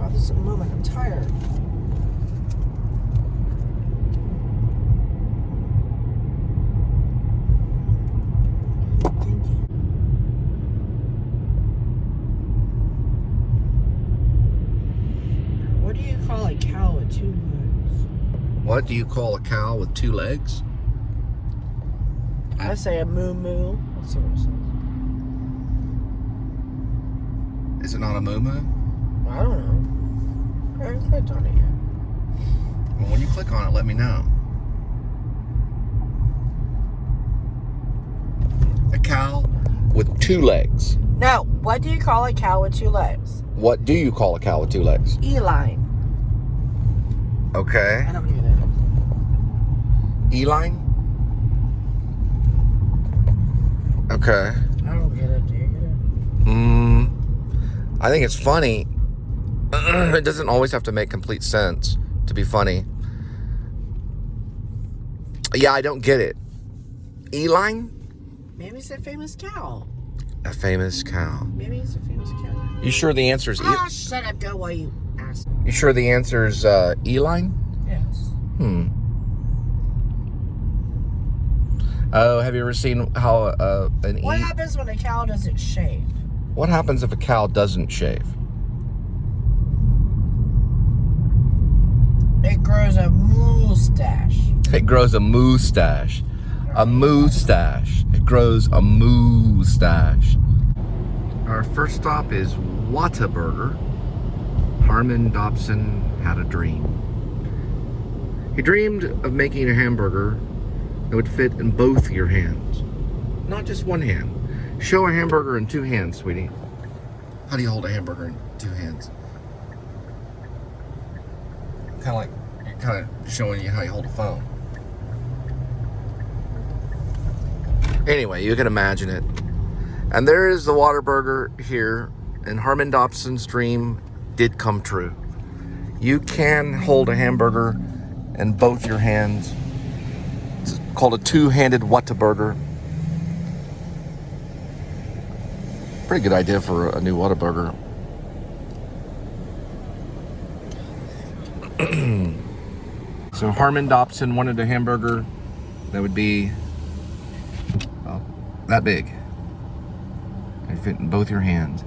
Oh, this is a moment. I'm tired. Thank you. What do you call a cow with 2 legs? What do you call a cow with 2 legs? I say a moo moo. That's what it says. Is it not a moo-moo? I don't know. I haven't clicked on it yet. Well, when you click on it, let me know. A cow with 2 legs. No, what do you call a cow with 2 legs? What do you call a cow with 2 legs? Eline. Okay. I don't get it. Eline? Okay. I don't get it. Do you get it? I think it's funny. It doesn't always have to make complete sense to be funny. Yeah, I don't get it. Eline? Maybe it's a famous cow. A famous cow. Maybe it's a famous cow. You sure the answer is Shut up, go while you ask. You sure the answer is Eline? Yes. Oh, have you ever seen how What happens when a cow doesn't shave? What happens if a cow doesn't shave? It grows a mustache. It grows a mustache. A mustache. It grows a mustache. Our first stop is Whataburger. Harmon Dobson had a dream. He dreamed of making a hamburger that would fit in both your hands. Not just one hand. Show a hamburger in 2 hands, sweetie. How do you hold a hamburger in 2 hands? Kind of showing you how you hold a phone. Anyway, you can imagine it. And there is the Whataburger here, and Harmon Dobson's dream did come true. You can hold a hamburger in both your hands. It's called a 2-handed Whataburger. Pretty good idea for a new Whataburger. So Harmon Dobson wanted a hamburger that would be that big and fit in both your hands.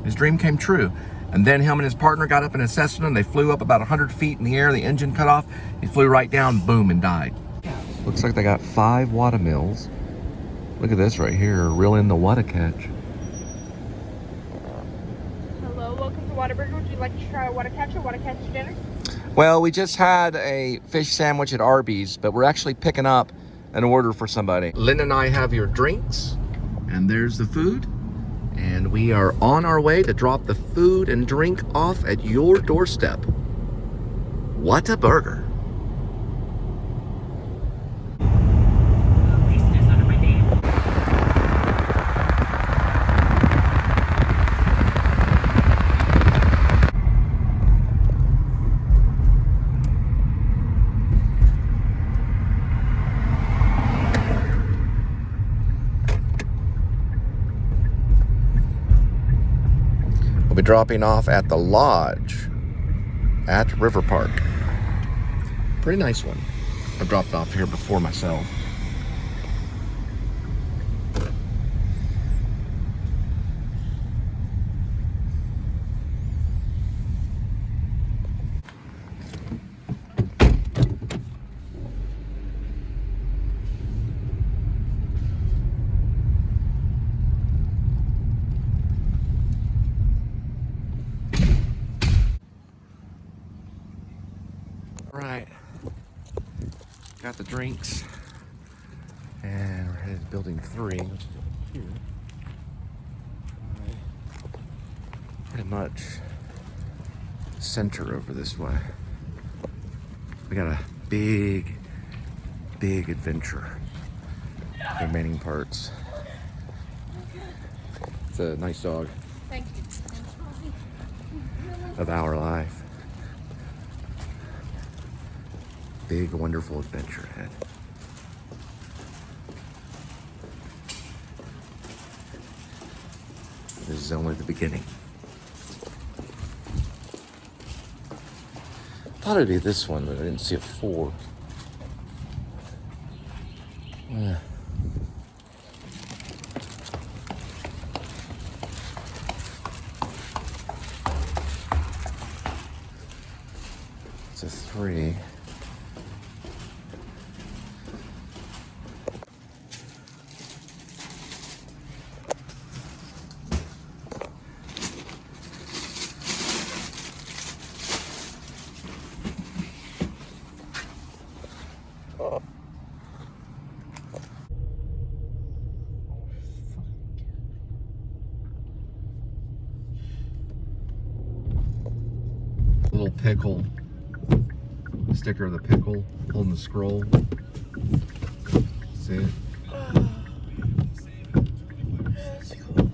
His dream came true. And then him and his partner got up in a Cessna and they flew up about 100 feet in the air. The engine cut off. He flew right down, boom, and died. Looks like they got 5 Whata mills. Look at this right here, reeling the Whata catch. Hello, welcome to Whataburger. Would you like to try a Whata catch or Whata catch dinner? Well, we just had a fish sandwich at Arby's, but we're actually picking up an order for somebody. Linda and I have your drinks, and there's the food. And we are on our way to drop the food and drink off at your doorstep. Whataburger. We'll be dropping off at the lodge at River Park. Pretty nice one. I've dropped off here before myself. Right, got the drinks, and we're headed to building 3, which is up here. Pretty much center over this way. We got a big adventure. The remaining parts. It's a nice dog. Thank you. Of our life. Big, wonderful adventure ahead. This is only the beginning. thought it'd be this one, but I didn't see a 4. Yeah. It's a 3. Little pickle. Sticker of the pickle holding the scroll. See it? That's cool.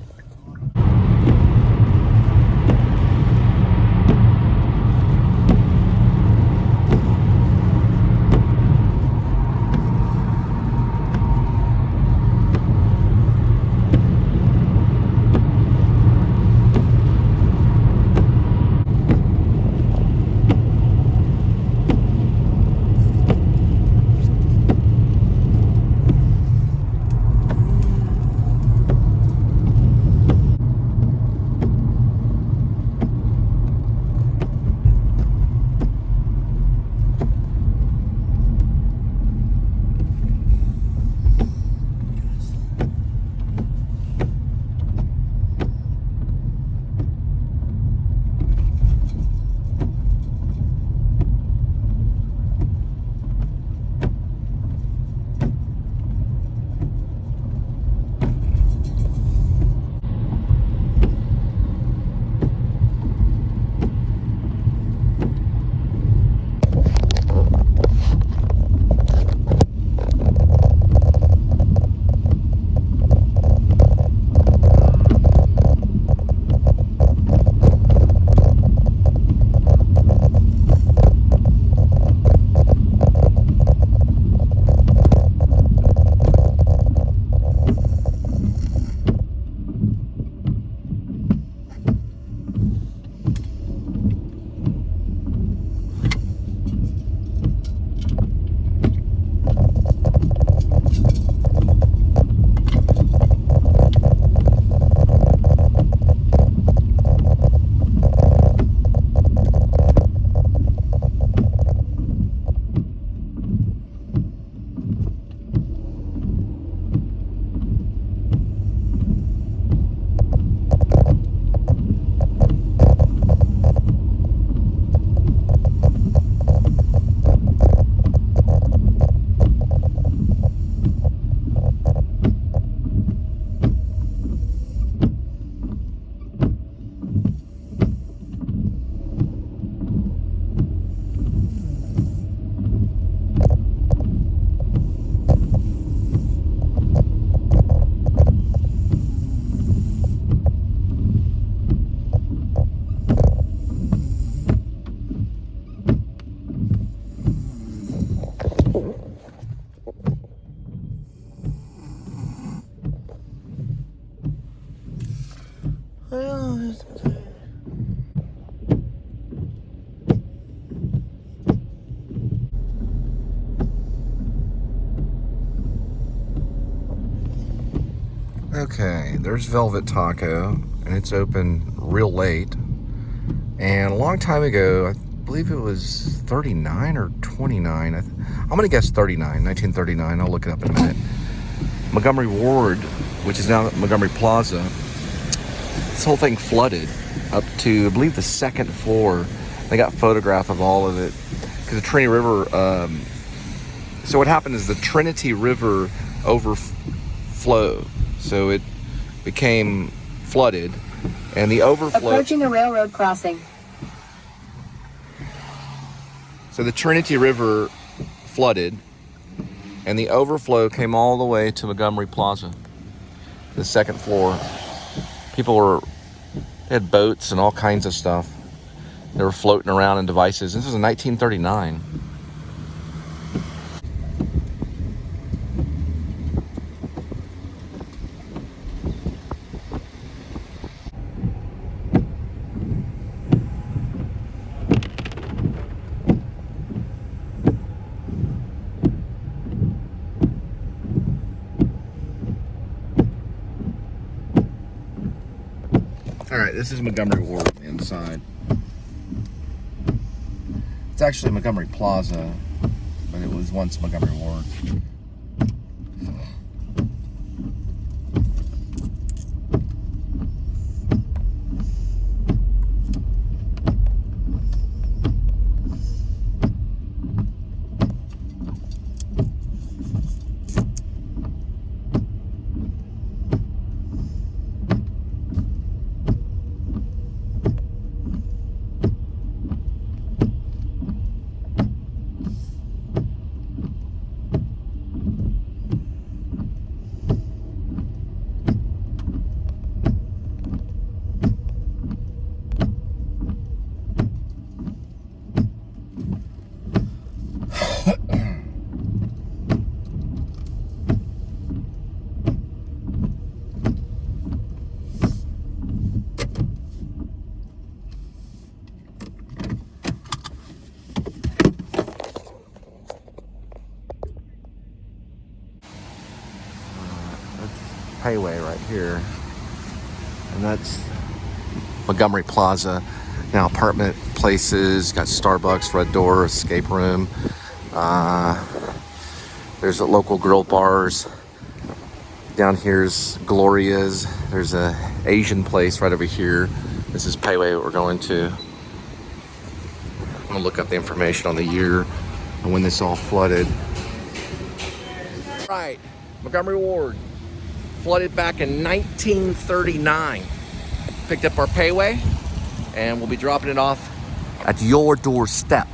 Okay, there's Velvet Taco, and it's open real late. And a long time ago, I believe it was 39 or 29. I'm going to guess 39, 1939. I'll look it up in a minute. Montgomery Ward, which is now Montgomery Plaza, this whole thing flooded up to, I believe, the second floor. They got photograph of all of it. Because the Trinity River, so what happened is the Trinity River overflowed. So it became flooded, and the overflow... Approaching a railroad crossing. So the Trinity River flooded, and the overflow came all the way to Montgomery Plaza, the second floor. People had boats and all kinds of stuff. They were floating around in devices. This was in 1939. Alright, this is Montgomery Ward inside. It's actually Montgomery Plaza, but it was once Montgomery Ward. Highway right here, and that's Montgomery Plaza. Now apartment places, got Starbucks, Red Door, escape room. There's a local grill bars. Down here's Gloria's. There's a Asian place right over here. This is Payway we're going to. I'm gonna look up the information on the year and when this all flooded. Right, Montgomery Ward. Flooded back in 1939. Picked up our Payway, and we'll be dropping it off at your doorstep.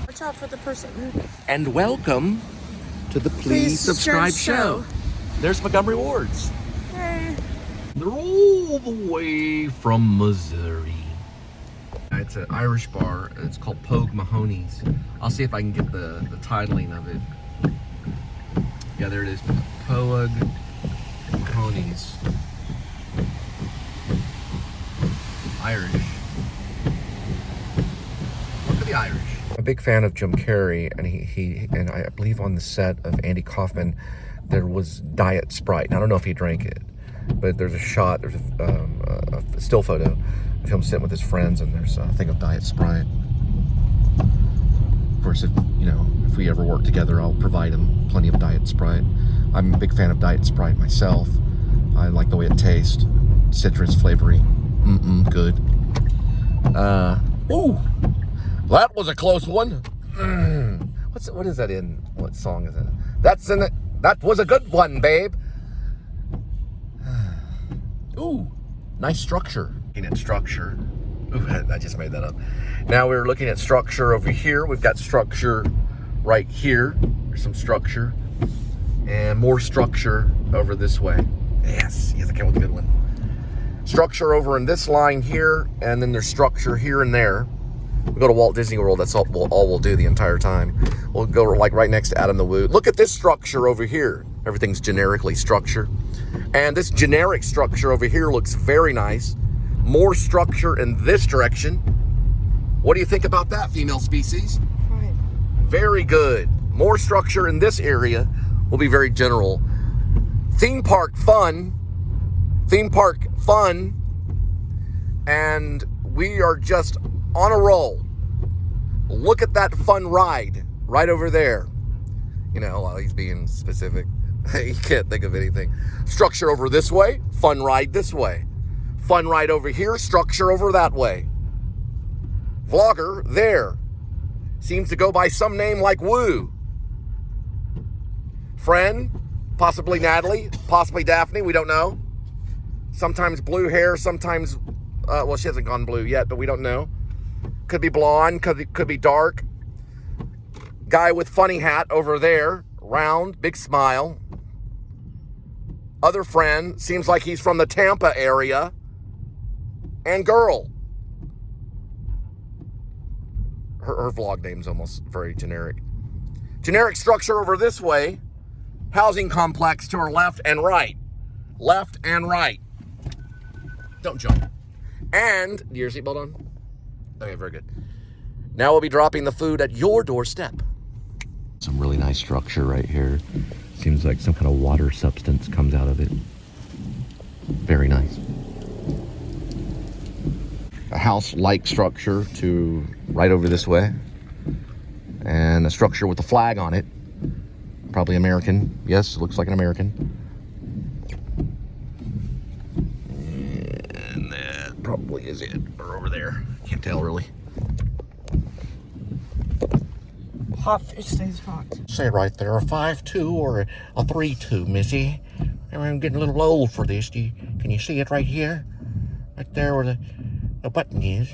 Watch out for the person. And welcome to the Please Subscribe show. There's Montgomery Ward's. Hey. They're all the way from Missouri. It's an Irish bar, and it's called Pogue Mahoney's. I'll see if I can get the titling of it. Yeah, there it is. Pogue Mahoney's. Irish. Look at the Irish. I'm a big fan of Jim Carrey, and he and I believe on the set of Andy Kaufman, there was Diet Sprite. And I don't know if he drank it, but there's a shot, there's a still photo of him sitting with his friends, and there's a thing of Diet Sprite. Of course, if we ever work together, I'll provide him plenty of Diet Sprite. I'm a big fan of Diet Sprite myself. I like the way it tastes. Citrus flavory. Good. Ooh, that was a close one. What is that in? What song is it? That's in it. That was a good one, babe. Ooh, nice structure. Looking at structure. Ooh, I just made that up. Now we're looking at structure over here. We've got structure right here. There's some structure. And more structure over this way. Yes, I came with a good one. Structure over in this line here, and then there's structure here and there. We go to Walt Disney World, that's all we'll do the entire time. We'll go like right next to Adam the Woo. Look at this structure over here. Everything's generically structured. And this generic structure over here looks very nice. More structure in this direction. What do you think about that, female species? Fine. Very good. More structure in this area will be very general. Theme park fun, and we are just on a roll. Look at that fun ride right over there. While he's being specific, you can't think of anything. Structure over this way, fun ride this way. Fun ride over here, structure over that way. Vlogger there. Seems to go by some name like Woo. Friend, possibly Natalie, possibly Daphne, we don't know. Sometimes blue hair, sometimes, well, she hasn't gone blue yet, but we don't know. Could be blonde, could be dark. Guy with funny hat over there, round, big smile. Other friend, seems like he's from the Tampa area. And girl. Her vlog name's almost very generic. Generic structure over this way. Housing complex to our left and right. Left and right. Don't jump. And, your seatbelt on? Okay, very good. Now we'll be dropping the food at your doorstep. Some really nice structure right here. Seems like some kind of water substance comes out of it. Very nice. A house-like structure to right over this way. And a structure with a flag on it. Probably American. Yes, it looks like an American. And that probably is it. Or over there. Can't tell really. Hot fish stays hot. Say right there, a 5'2" or a 3'2", Missy. I'm getting a little old for this. Can you see it right here? Right there where the button is.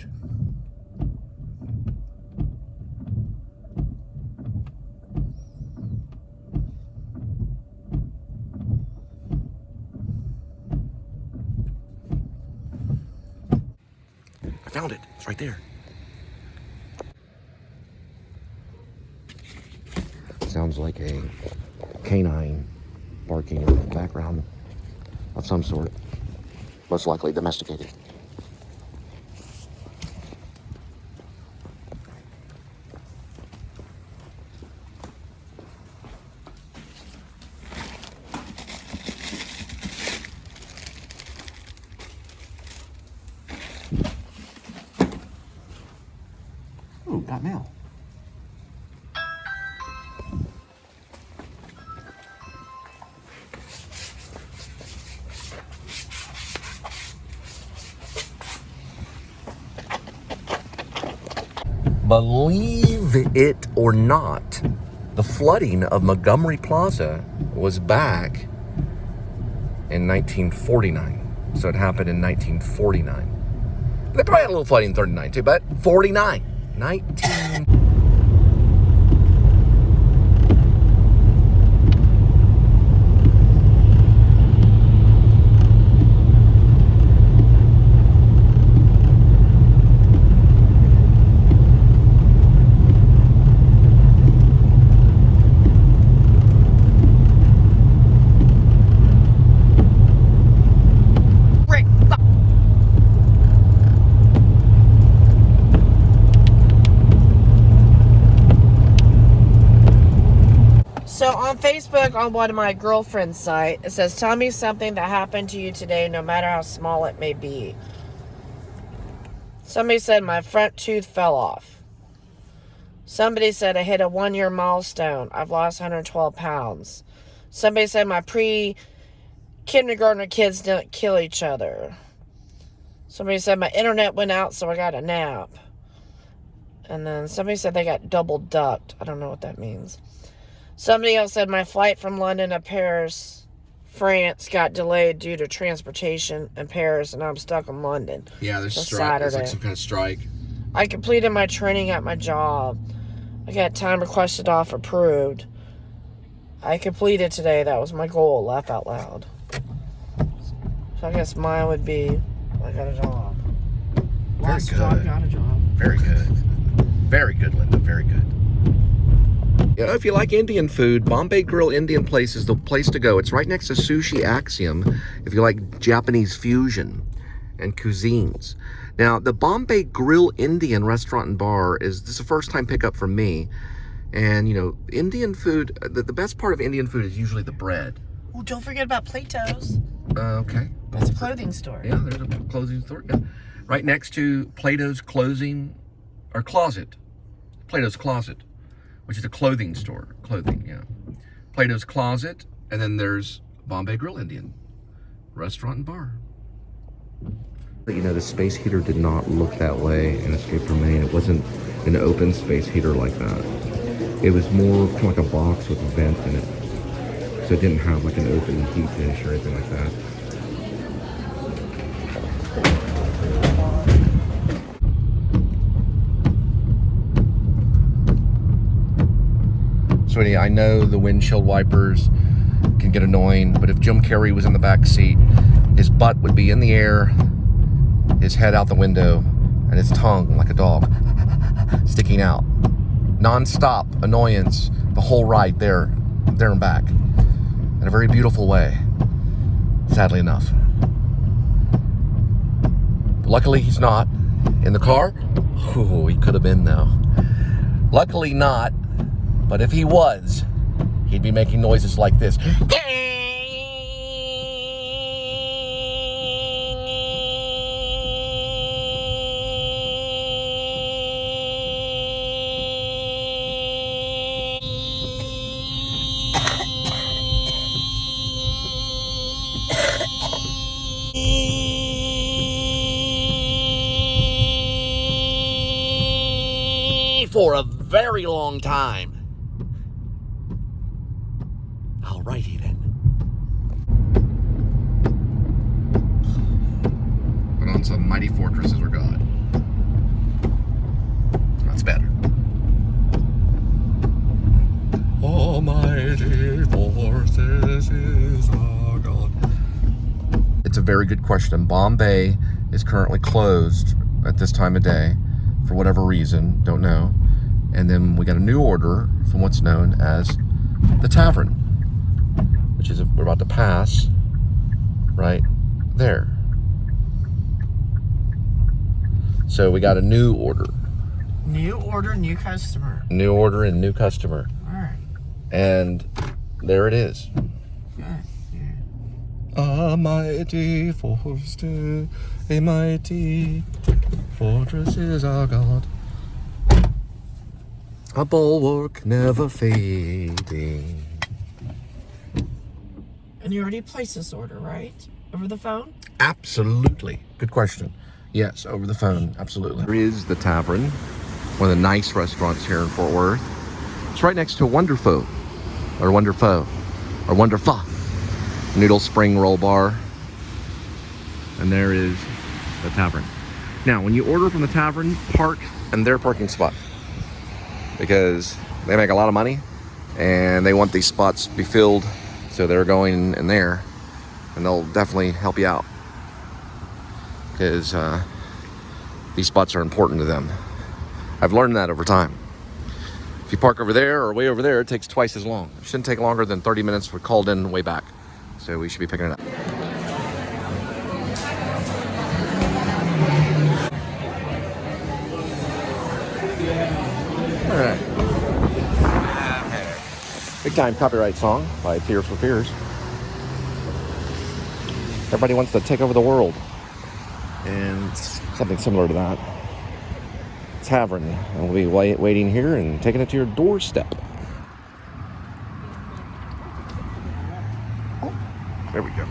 I found it. It's right there. Sounds like a canine barking in the background of some sort. Most likely domesticated. Ooh, got mail. Believe it or not, the flooding of Montgomery Plaza was back in 1949. So it happened in 1949. They probably had a little flooding in 39 too, but 49. 19... So on Facebook, on one of my girlfriend's site, it says, tell me something that happened to you today, no matter how small it may be. Somebody said my front tooth fell off. Somebody said I hit a 1-year milestone. I've lost 112 pounds. Somebody said my pre-kindergartner kids didn't kill each other. Somebody said my internet went out, so I got a nap. And then somebody said they got double ducked. I don't know what that means. Somebody else said my flight from London to Paris, France got delayed due to transportation in Paris, and I'm stuck in London. Yeah, there's a strike. Saturday. There's like some kind of strike. I completed my training at my job. I got time requested off approved. I completed today. That was my goal. Laugh out loud. So I guess mine would be, I got a job. Very good. Job, got a job. Very good. Very good, Linda. Very good. You know, if you like Indian food, Bombay Grill Indian Place is the place to go. It's right next to Sushi Axiom if you like Japanese fusion and cuisines. Now, the Bombay Grill Indian restaurant and bar this is a first-time pickup for me. And, you know, Indian food, the best part of Indian food is usually the bread. Oh, don't forget about Plato's. Okay. That's a clothing store. Yeah, there's a clothing store. Yeah. Right next to Plato's Clothing, or Closet. Plato's Closet, which is a clothing store. Clothing, yeah. Plato's Closet, and then there's Bombay Grill Indian restaurant and bar. But you know, the space heater did not look that way in Escape from Maine. It wasn't an open space heater like that. It was more kind of like a box with a vent in it. So it didn't have like an open heat dish or anything like that. Sweetie, I know the windshield wipers can get annoying, but if Jim Carrey was in the back seat, his butt would be in the air, his head out the window, and his tongue, like a dog, sticking out. Non-stop annoyance the whole ride there and back. In a very beautiful way, sadly enough. But luckily he's not. In the car? Oh, he could have been though. Luckily not. But if he was, he'd be making noises like this. for a very long time. Alrighty then. Put on some Mighty Fortress Is Our God. That's better. Almighty Fortress Is Our God. It's a very good question. Bombay is currently closed at this time of day for whatever reason, don't know. And then we got a new order from what's known as the Tavern, which is we're about to pass right there. So we got a new order. New order, new customer. New order and new customer. All right. And there it is. Good. A mighty fortress, a mighty fortress is our God. A bulwark never fading. And you already placed this order, right? Over the phone? Absolutely. Good question. Yes, over the phone. Absolutely. There is the Tavern, one of the nice restaurants here in Fort Worth. It's right next to Wonderfo, or Wonderfo, or Wonderfa Noodle Spring Roll Bar. And there is the Tavern. Now, when you order from the Tavern, park in their parking spot, because they make a lot of money and they want these spots to be filled, so they're going in there, and they'll definitely help you out, because these spots are important to them. I've learned that over time. If you park over there or way over there, it takes twice as long. It shouldn't take longer than 30 minutes. We're called in way back, so we should be picking it up. All right. Big time copyright song by Tears for Fears. Everybody wants to take over the world, and something similar to that. Tavern, and we'll be waiting here and taking it to your doorstep. Oh, there we go.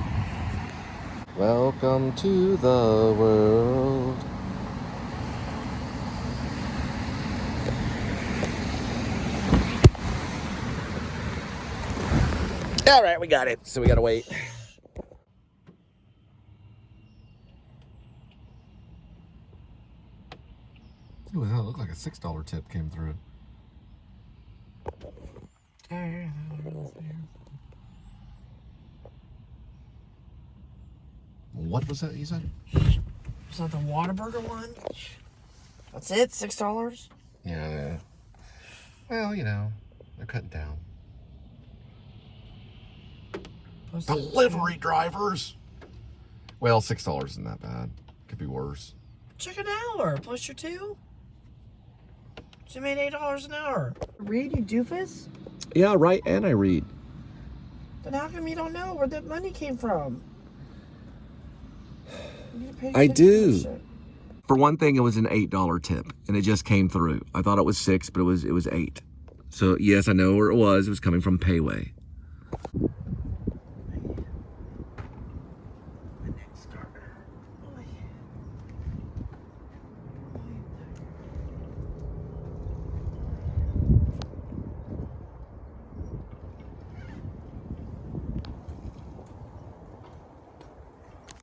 Welcome to the world. All right, we got it. So we gotta wait. Ooh, that looked like a $6 tip came through. What was that you said? Is that the Whataburger one? That's it? $6? Yeah. Well, you know, they're cutting down. Delivery drivers! Well, $6 isn't that bad. Could be worse. Check an hour plus your two. So you made $8 an hour. Read, you doofus? Yeah, right, and I read. Then how come you don't know where that money came from? You need to pay I attention to do. this shit. For one thing, it was an $8 tip, and it just came through. I thought it was $6, but it was $8. So yes, I know where it was. It was coming from Payway. My neck started